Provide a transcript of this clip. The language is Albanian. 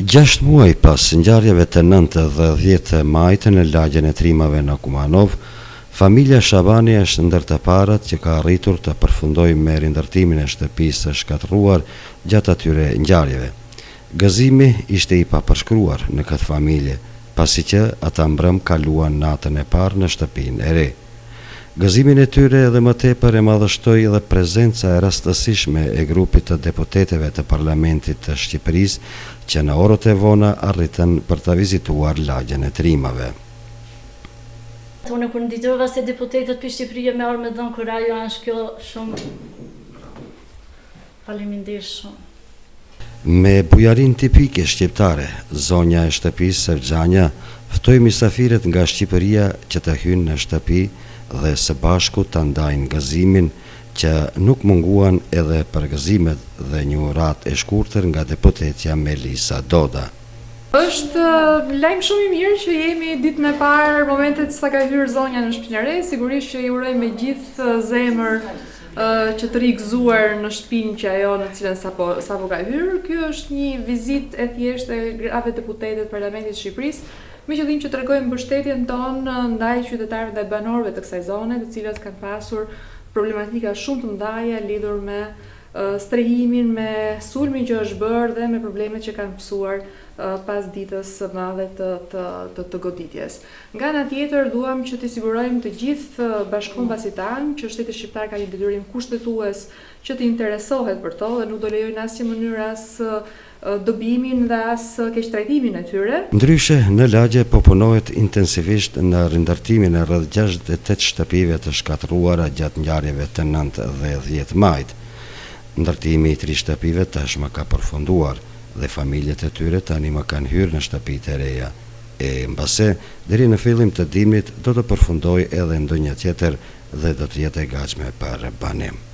6 muaj pas ngjarjeve të 9 dhe 10 majit në lagjen e trimave në Kumanov, familja Shabani është ndër të parat që ka arritur të përfundojë me rindërtimin e shtëpisë së shkatërruar gjatë atyre ngjarjeve. Gëzimi ishte i papërshkruar në këtë familje, pasi që ata mbrëm kaluan natën e parë në shtëpinë e re. Gëzimin e tyre edhe më tepër e madhështoi edhe prezenca e rastësishme e grupit të deputetëve të Parlamentit të Shqipërisë që në orët e vona arritën për të vizituar lagjen e trimave. Unë kur ndigjova se deputetët për Shqipëria me orë me dhënë kurajo është kjo shumë faleminderit shumë. Me bujarin tipike shqiptare, zonja e shtëpisë Sevxhania ftoi mysafirët nga Shqipëria që të hynë në shtëpi dhe së bashku të ndajnë gëzimin që nuk munguan edhe për gëzimet dhe një uratë e shkurtër nga deputetja Melisa Doda. Është lajm shumë i mirë që jemi ditën e parë momentet sa ka hyrë zonja në shtëpinë e re, sigurisht që i uroj me gjithë zemër që të rigëzuar në shtëpinë që ajo në cilën sapo ka hyrë. Ky është një vizitë e thjeshtë e grave deputetëve të Parlamentit të Shqipërisë, me qëllim që tregojmë mbështetjen tonë ndaj qytetarëve dhe banorëve të kësaj zone, të cilët kanë pasur problematika shumë të mëdha lidhur me strehimin, me sulmin që është bërë dhe me problemet që kanë pësuar pas ditës së madhe të goditjes. Nga ana tjetër, duam që të sigurojmë të gjithë bashkëkombësit tanë që shteti shqiptar ka një detyrim kushtetues që të interesohet për to dhe nuk do lejojnë asnjë mënyrë as dobimin dhe as keqtrajtimin e tyre. Ndryshe, në lagje po punohet intensivisht në rindërtimin e rreth 68 shtëpive të shkatëruara gjatë ngjarjeve të 9 dhe 10 majit. Ndërtimi i 3 shtëpive tashmë ka përfunduar dhe familjet e tyre tani më kanë hyrë në shtëpitë e reja. Mbase, deri në fillim të dimrit do të përfundojë edhe ndonjë tjetër dhe do të jetë e gatshme për banim.